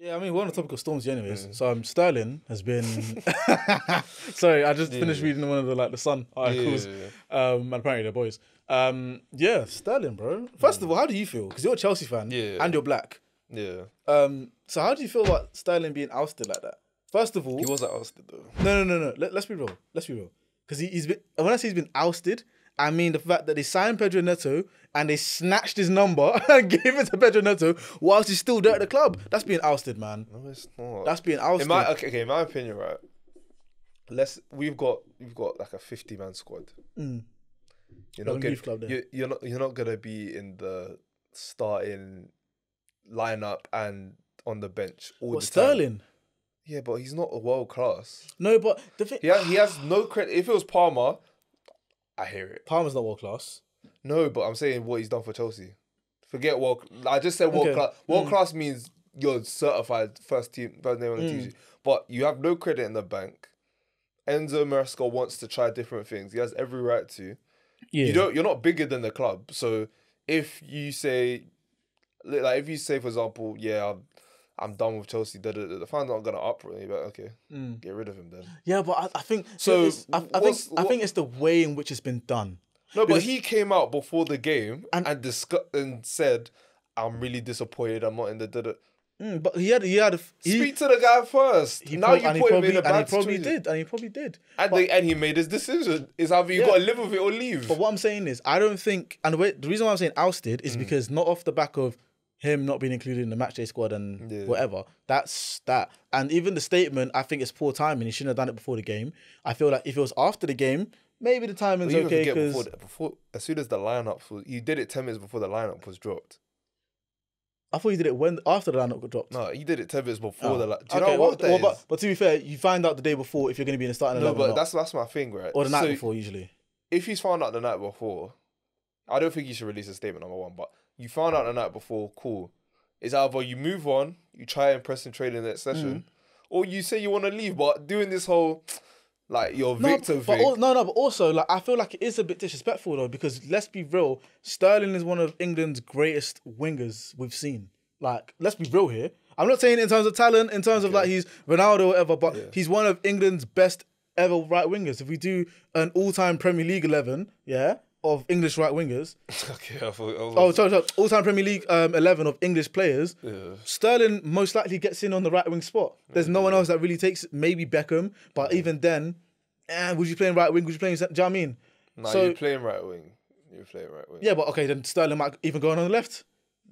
Yeah, I mean, we're on the topic of Stormzy anyways. So Sterling has been... Sorry, I just finished reading one of the Sun articles. And apparently they're boys. Yeah, Sterling, bro. First of all, how do you feel? Because you're a Chelsea fan and you're black. Yeah. So how do you feel about Sterling being ousted like that? First of all... He wasn't ousted though. No. Let's be real. Because he's been... When I say he's been ousted, I mean the fact that they signed Pedro Neto and they snatched his number and gave it to Pedro Neto whilst he's still there at the club. That's being ousted, man. No, it's not. That's being ousted. In my opinion, right? We've got like a 50-man squad. You're not gonna be in the starting lineup and on the bench all the time. Sterling? Yeah, but he's not a world class. No, but the thing... He has no credit. If it was Palmer, I hear it. Palmer's not world class. No, but I'm saying what he's done for Chelsea. Forget world. I just said world class. World class means you're certified first name on the team. But you have no credit in the bank. Enzo Maresca wants to try different things. He has every right to. Yeah. You're not bigger than the club. So if you say, for example, I'm done with Chelsea, the fans aren't gonna uproar you, but okay, get rid of him then. Yeah, but I think so. I think it's the way in which it's been done. No, but he came out before the game and said, "I'm really disappointed. I'm not in the." But he had speak to the guy first. Now you put him in a bad situation. And he probably did. And he made his decision. Is either you got to live with it or leave. But what I'm saying is, I don't think, and the reason why I'm saying ousted is because not off the back of him not being included in the matchday squad and whatever. That's that. And even the statement, I think it's poor timing. He shouldn't have done it before the game. I feel like if it was after the game, maybe the timing's okay. Before, as soon as the lineup, you did it 10 minutes before the lineup was dropped. I thought you did it after the lineup got dropped. No, you did it 10 minutes before the lineup. Do you know what that is? But to be fair, you find out the day before if you're going to be in the starting 11 or not. That's my thing, right? Or the night before, usually. If he's found out the night before, I don't think you should release a statement, number one. But you found out the night before, cool. It's either you move on, you try and press and trade in that session, or you say you want to leave, but doing this whole, your victim thing. But also, I feel like it is a bit disrespectful, though, because let's be real, Sterling is one of England's greatest wingers we've seen. Let's be real here. I'm not saying in terms of talent, in terms of he's Ronaldo or whatever, but he's one of England's best ever right wingers. If we do an all-time Premier League 11, of English right wingers. Okay, I thought... sorry. All-time Premier League 11 of English players. Yeah. Sterling most likely gets in on the right wing spot. There's no one else that really takes it. Maybe Beckham, but even then, would you play in right wing? Would you play in... Do you know what I mean? No, you're playing right wing. Yeah, but okay, then Sterling might even go on the left.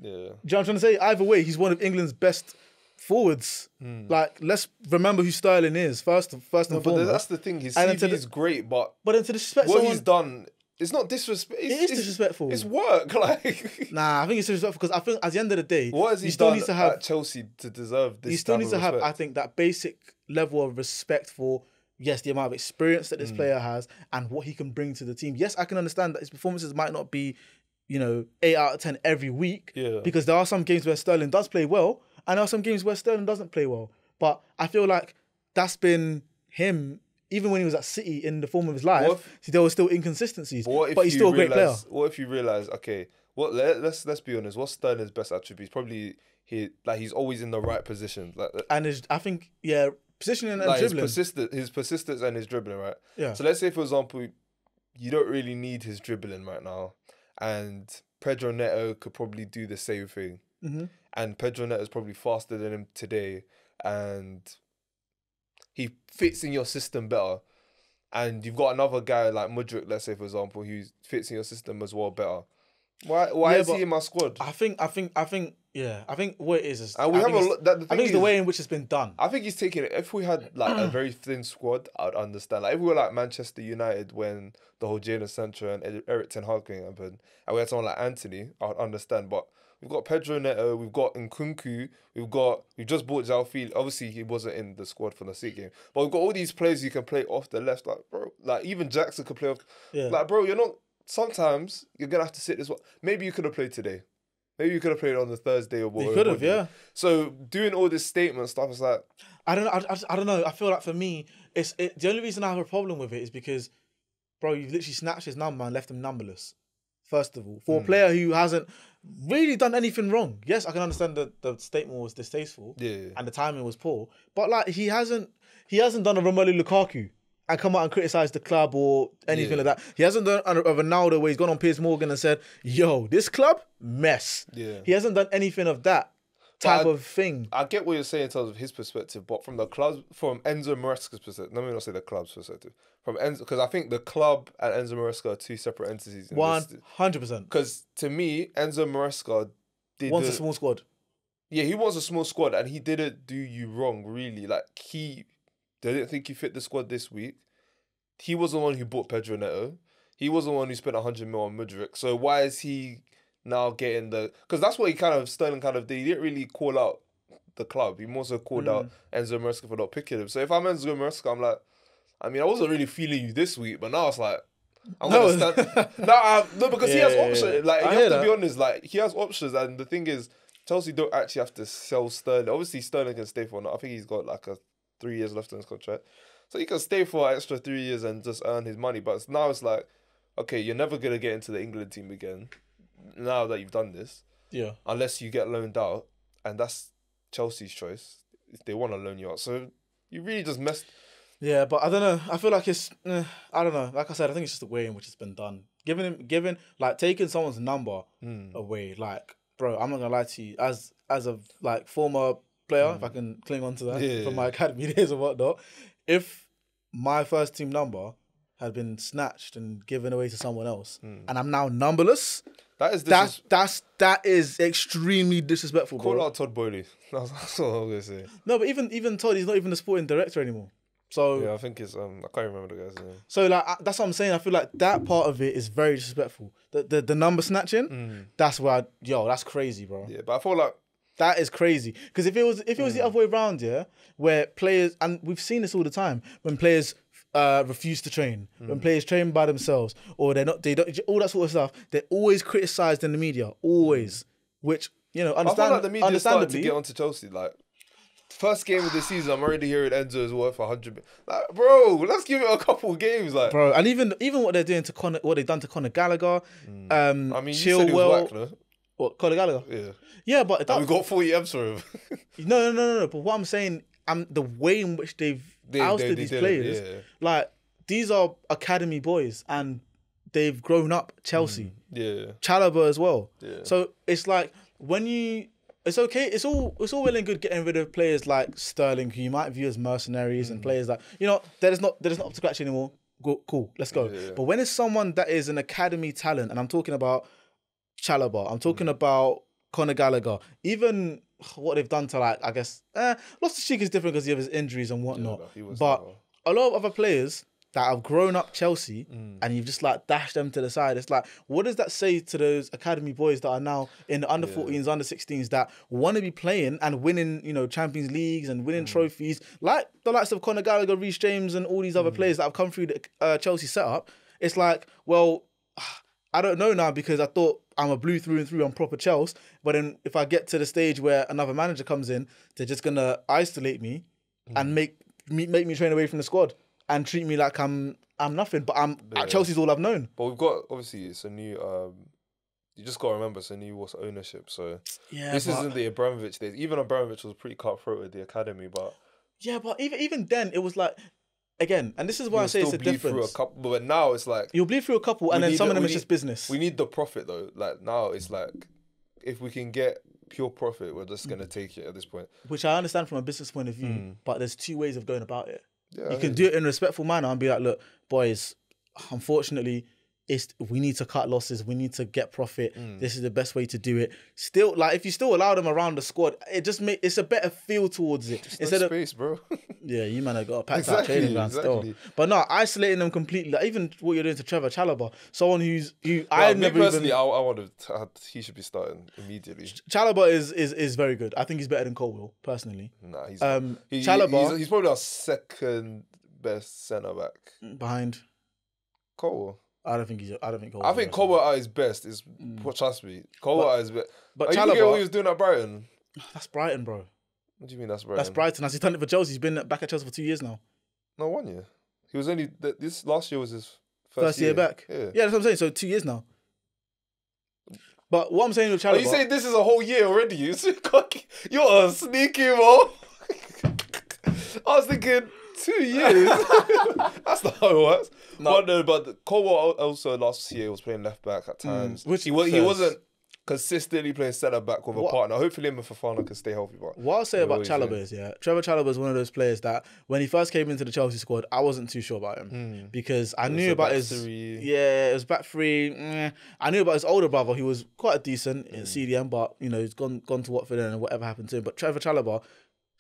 Yeah. Do you know what I'm trying to say? Either way, he's one of England's best forwards. Let's remember who Sterling is first and foremost. But that's the thing. His CV is great, but then to disrespect what he's done... It's not disrespect. It is disrespectful. It's work, Nah, I think it's disrespectful because I think at the end of the day, what has he done at Chelsea to deserve this? He still needs to have, I think, that basic level of respect for the amount of experience that this player has and what he can bring to the team. Yes, I can understand that his performances might not be, 8 out of 10 every week. Yeah. Because there are some games where Sterling does play well, and there are some games where Sterling doesn't play well. But I feel like that's been him. Even when he was at City in the form of his life, there were still inconsistencies. But he's still a great player. What if you realise, okay, let's be honest, what's Sterling's best attributes? Probably he's always in the right position. Positioning and dribbling. His persistence and his dribbling, right? Yeah. So let's say, for example, you don't really need his dribbling right now, and Pedro Neto could probably do the same thing. Mm-hmm. And Pedro Neto is probably faster than him today, and he fits in your system better. And you've got another guy like Mudryk, let's say, for example, who fits in your system as well better. Why is he in my squad? I think what it is and I think it's the way in which it's been done. I think he's taking it. If we had a very thin squad, I'd understand. If we were like Manchester United when the whole Jadon Sancho and Eric Ten Hag thing happened, and we had someone like Anthony, I'd understand. But we've got Pedro Neto, we've got Nkunku, we've just bought João Felix. Obviously, he wasn't in the squad for the City game, but we've got all these players you can play off the left, even Jackson could play off. Yeah. You're not. Sometimes you're gonna have to sit this one. Maybe you could have played today. Maybe you could have played on the Thursday or whatever. You could have, yeah. So doing all this statement stuff is like, I don't know. I feel like for me, the only reason I have a problem with it is because, bro, you've literally snatched his number and left him numberless. First of all, for a player who hasn't really done anything wrong. Yes, I can understand that the statement was distasteful Yeah. and the timing was poor, but like he hasn't done a Romelu Lukaku and come out and criticize the club or anything Yeah. like that. He hasn't done a Ronaldo where he's gone on Piers Morgan and said, "Yo, this club mess." Yeah. He hasn't done anything of that type of thing. I get what you're saying in terms of his perspective, but from the club, from Enzo Maresca's perspective, let me not say the club's perspective. From Enzo, because I think the club and Enzo Maresca are two separate entities. 100%. Because to me, Enzo Maresca Wants a small squad. Yeah, he wants a small squad, and he didn't do you wrong, really. Like, he didn't think he fit the squad this week. He was the one who bought Pedro Neto. He was the one who spent 100 mil on Mudryk. So why is he now getting the... Because that's what Sterling kind of did. He didn't really call out the club. He more so called out Enzo Maresca for not picking him. So if I'm Enzo Maresca, I'm like... I mean, I wasn't really feeling you this week, but now it's like... I'm going to stand... No, because he has options. Like, you have to be honest. Like, he has options. And the thing is, Chelsea don't actually have to sell Sterling. Obviously, Sterling can stay for... I think he's got like 3 years left on his contract. So he can stay for an extra 3 years and just earn his money. But now it's like, okay, you're never going to get into the England team again now that you've done this. Yeah. Unless you get loaned out. And that's Chelsea's choice if they want to loan you out. So you really just messed... Yeah, but I don't know. I feel like it's... I don't know. Like I said, I think it's just the way in which it's been done. Taking someone's number away. Like, bro, I'm not going to lie to you. As a like former player, if I can cling on to that from my academy days and whatnot, if my first team number had been snatched and given away to someone else, and I'm now numberless, that is extremely disrespectful. Call bro. out Todd Boehly. That's what I was gonna say. No, but even Todd, he's not even the sporting director anymore. So yeah, I think it's I can't remember the guy's name. So like that's what I'm saying. I feel like that part of it is very disrespectful. The number snatching, that's where that's crazy, bro. Yeah, but I feel like that is crazy. Because if it was the other way around, where players, and we've seen this all the time, when players refuse to train, when players train by themselves, or they don't, all that sort of stuff, they're always criticised in the media, always. Which I feel like the media started to get onto Chelsea. Like, first game of the season, I'm already hearing Enzo is worth 100. Like, bro, let's give it a couple games, like, bro. And even what they're doing to what they've done to Conor Gallagher, I mean, you said he was whack, no? What, Conor Gallagher? Yeah, but we got 40 M's for him. No. But what I'm saying, the way in which they've ousted these players, like, these are academy boys and they've grown up Chelsea. Chalobah as well. So it's like it's okay. It's all well and good getting rid of players like Sterling, who you might view as mercenaries, and players like that is not up to scratch anymore. Cool, let's go. But when it's someone that is an academy talent, and I'm talking about Chalobah, I'm talking about Conor Gallagher, even what they've done to, like, I guess, Loftus-Cheek is different because of his injuries and whatnot. But a lot of other players that have grown up Chelsea and you've just like dashed them to the side. It's like, what does that say to those academy boys that are now in the under 14s, under 16s that want to be playing and winning, Champions Leagues and winning trophies, like the likes of Conor Gallagher, Reece James, and all these other players that have come through the Chelsea setup? It's like, well, I don't know now, because I thought I'm a blue through and through, I'm proper Chelsea. But then if I get to the stage where another manager comes in, they're just gonna isolate me and make me train away from the squad and treat me like I'm nothing. But Chelsea's all I've known. But we've got, obviously, it's a new. You just gotta remember, it's a new ownership. So this isn't the Abramovich days. Even Abramovich was pretty cutthroat with the academy, but even then it was like, again, and this is why I say it's a difference. Through a couple, but now it's like you'll bleed through a couple, and then some of them is just business. We need the profit though. Like, now it's like, if we can get pure profit, we're just gonna take it at this point. Which I understand from a business point of view, but there's two ways of going about it. You can do it in a respectful manner and be like, look, boys, unfortunately, we need to cut losses. We need to get profit. This is the best way to do it. Still, like, if you still allow them around the squad, it's a better feel towards it. There's no space, bro. Yeah, you man have got a packed out training ground still. But no, isolating them completely. Like, even what you're doing to Trevor Chalobah, someone I wanted he should be starting immediately. Chalobah is very good. I think he's better than Colwill, personally. Nah, he's Chalobah. He's probably our second best centre back behind Colwill. I don't think Colwill. I think Colwill at his best is. Trust me, Colwill at his best. But Chalobah, you forget what he was doing at Brighton. That's Brighton, bro. What do you mean that's Brighton? That's Brighton. Has he done it for Chelsea? He's been back at Chelsea for 2 years now. No, 1 year. He was only this last year was his first year back. Yeah, that's what I'm saying. So 2 years now. But what I'm saying with Are Chalobah, you saying this is a whole year already? You're a sneaky mo. I was thinking 2 years. That's not how it works. No. But Colwell also last year was playing left back at times. which he says- wasn't consistently playing centre back with a partner. Hopefully him and Fofana can stay healthy. But what I'll say about Chalobah is, Trevor Chalobah is one of those players that when he first came into the Chelsea squad, I wasn't too sure about him because I knew about his it was back three. I knew about his older brother, who was quite decent in CDM, but he's gone to Watford and whatever happened to him. But Trevor Chalobah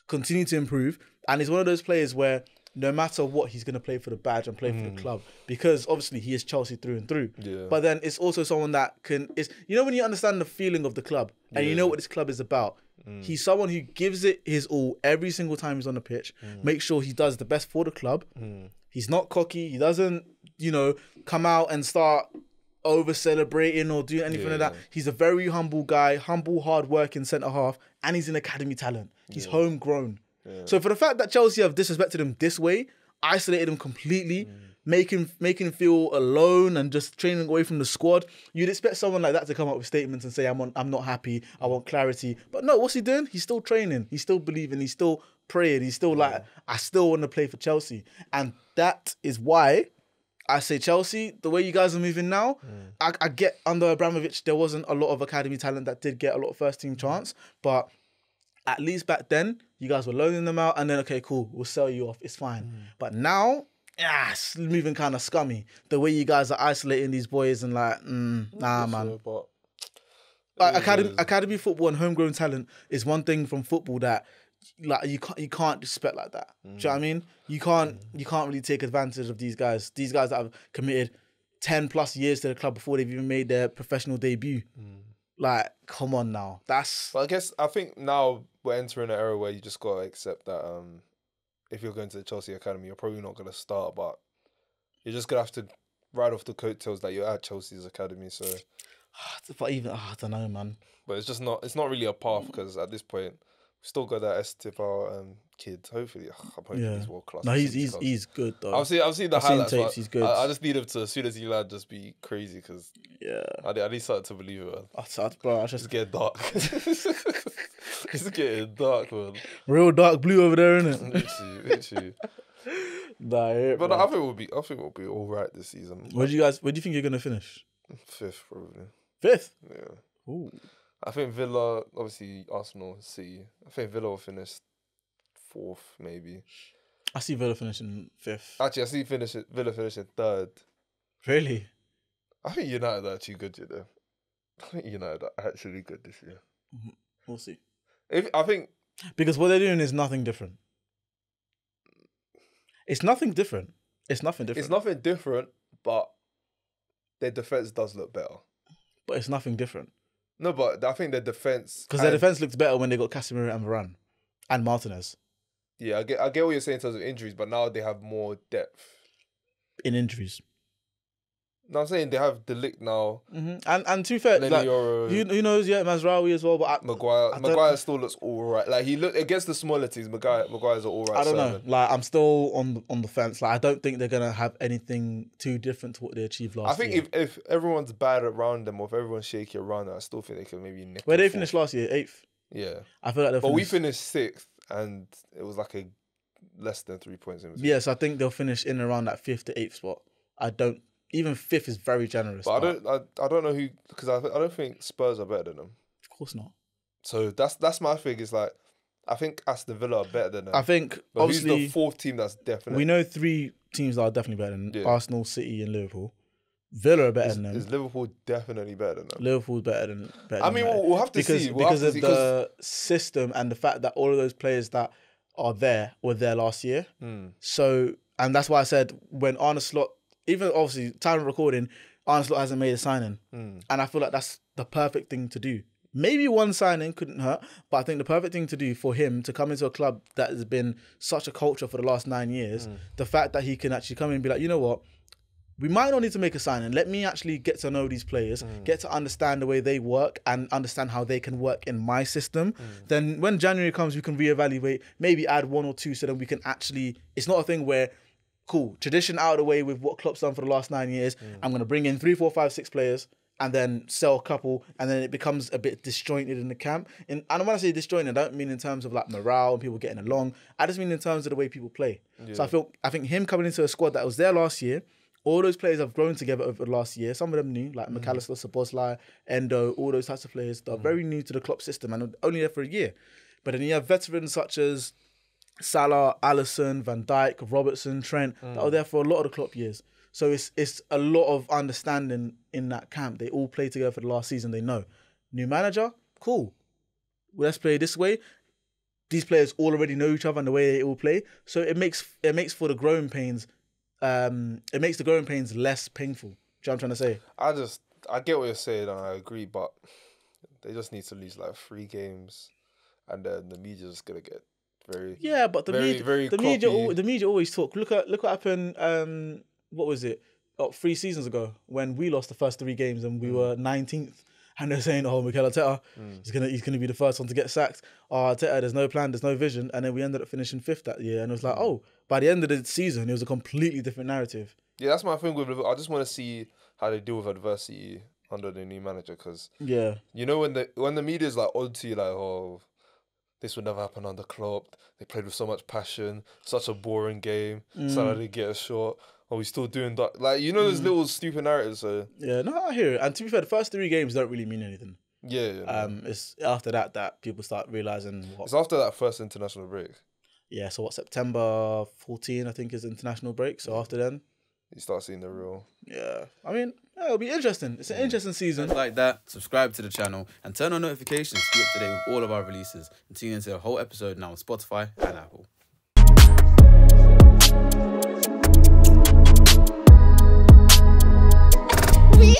continued to improve, and he's one of those players where no matter what, he's going to play for the badge and play for the club because obviously he is Chelsea through and through. Yeah. But then it's also someone that when you understand the feeling of the club and you know what this club is about, he's someone who gives it his all every single time he's on the pitch, make sure he does the best for the club. He's not cocky. He doesn't, come out and start over celebrating or doing anything like that. He's a very humble guy, hard working centre half, and he's an academy talent. He's homegrown. Yeah. So for the fact that Chelsea have disrespected him this way, isolated him completely, making him feel alone and just training away from the squad, you'd expect someone like that to come up with statements and say, I'm not happy, I want clarity. But no, what's he doing? He's still training, he's still believing, he's still praying, he's still like, I still want to play for Chelsea. And that is why I say Chelsea, the way you guys are moving now, I get under Abramovich, there wasn't a lot of academy talent that did get a lot of first team chance, but at least back then, you guys were loaning them out and then, okay, cool, we'll sell you off, it's fine. But now, it's moving kind of scummy. The way you guys are isolating these boys and like, nah, man. But academy football and homegrown talent is one thing from football that like you can't disrespect like that. Do you know what I mean? You can't really take advantage of these guys. These guys that have committed 10 plus years to the club before they've even made their professional debut. Like, come on now. Well, I think now we're entering an era where you just gotta accept that if you're going to the Chelsea Academy, you're probably not gonna start, but you're just gonna have to ride off the coattails that you're at Chelsea's Academy. So, but even I don't know, man. But it's not really a path because at this point we still got that Esteban kid. Hopefully, I'm hoping he's world class. No, he's good though. I've seen the highlights. Tapes, he's good. I just need him to, as soon as he lands, just be crazy because I need something to believe it. Man. It's getting dark. It's getting dark, man. Real dark blue over there, isn't it? Literally. But I think we'll be all right this season. Where do you think you're gonna finish? 5th, probably. 5th? Yeah. Ooh. I think Villa, obviously Arsenal, City. I think Villa will finish 4th, maybe. I see Villa finishing 5th. Actually, I see Villa finishing 3rd. Really? I think United are actually good, I think United are actually good this year. We'll see. Because what they're doing is nothing different. It's nothing different. It's nothing different, but their defense does look better. But it's nothing different. No, but I think their defense... Because their defense looked better when they got Casemiro and Varane. And Martinez. Yeah, I get what you're saying in terms of injuries, but now they have more depth. In injuries. No, I'm saying they have De Ligt now. And to be fair, like, who knows, Mazraoui as well, but Maguire still looks all right. Like, he looked against the smaller teams, Maguire's all right. I don't know. Like, I'm still on the fence. Like, I don't think they're going to have anything too different to what they achieved last year. I think if everyone's bad around them or if everyone's shaky around them, I still think they can maybe nick. Where they finished last year? 8th? Yeah. I feel like But we finished 6th and it was like a less than 3 points in between. Yes, I think they'll finish in around that 5th to 8th spot. Even 5th is very generous. But I don't know who, because I don't think Spurs are better than them. Of course not. So that's my thing. Is like, I think Aston Villa are better than them. I think but obviously who's the 4th team that's definitely. We know 3 teams that are definitely better than Arsenal, City, and Liverpool. Villa are better than them. Is Liverpool definitely better than them? Liverpool's better than. I mean, we'll have to see because of the system and the fact that all of those players that are there were there last year. So, and that's why I said when Arne Slot. Even obviously, time of recording, Arne Slot hasn't made a signing. And I feel like that's the perfect thing to do. Maybe one signing couldn't hurt, but I think the perfect thing to do for him to come into a club that has been such a culture for the last 9 years, the fact that he can actually come in and be like, you know what, we might not need to make a signing. Let me actually get to know these players, get to understand the way they work and understand how they can work in my system. Then when January comes, we can reevaluate, maybe add 1 or 2 so that we can actually, it's not a thing where, cool, tradition out of the way with what Klopp's done for the last 9 years. I'm going to bring in 3, 4, 5, 6 players and then sell a couple, and then it becomes a bit disjointed in the camp. And when I say disjointed, I don't mean in terms of like morale and people getting along. I just mean in terms of the way people play. Yeah. So I think him coming into a squad that was there last year, all those players have grown together over the last year. Some of them new, like McAllister, Szoboszlai, Endo, all those types of players that are very new to the Klopp system and only there for a year. But then you have veterans such as Salah, Alisson, Van Dijk, Robertson, Trent, that are there for a lot of the Klopp years. So it's a lot of understanding in that camp. They all played together for the last season. They know. New manager, cool. Well, let's play this way. These players already know each other and the way they all play. So it makes for the growing pains. It makes the growing pains less painful. Do you know what I'm trying to say? I get what you're saying and I agree, but they just need to lose like 3 games, and then the media's just gonna get very but the media always talk. Look what happened. What was it? 3 seasons ago when we lost the first 3 games and we were 19th, and they're saying, "Oh, Mikel Arteta, he's gonna be the first one to get sacked. Oh, Arteta, there's no plan, there's no vision," and then we ended up finishing 5th that year, and it was like, oh, by the end of the season, it was a completely different narrative. Yeah, that's my thing with Liverpool. I just want to see how they deal with adversity under the new manager, because you know when the media's like onto you, like, oh, this would never happen under Klopp. They played with so much passion, such a boring game. Salah didn't get a shot. Are we still doing that? Like, you know, those little stupid narratives. So. Yeah, no, I hear it. And to be fair, the first 3 games don't really mean anything. Yeah. It's after that people start realising what... It's after that first international break. Yeah, so September 14, I think, is international break. So after then... You start seeing the real... Yeah. I mean, it'll be interesting. It's an interesting season. Like that, subscribe to the channel and turn on notifications to keep up to date with all of our releases. And tune into the whole episode now on Spotify and Apple. We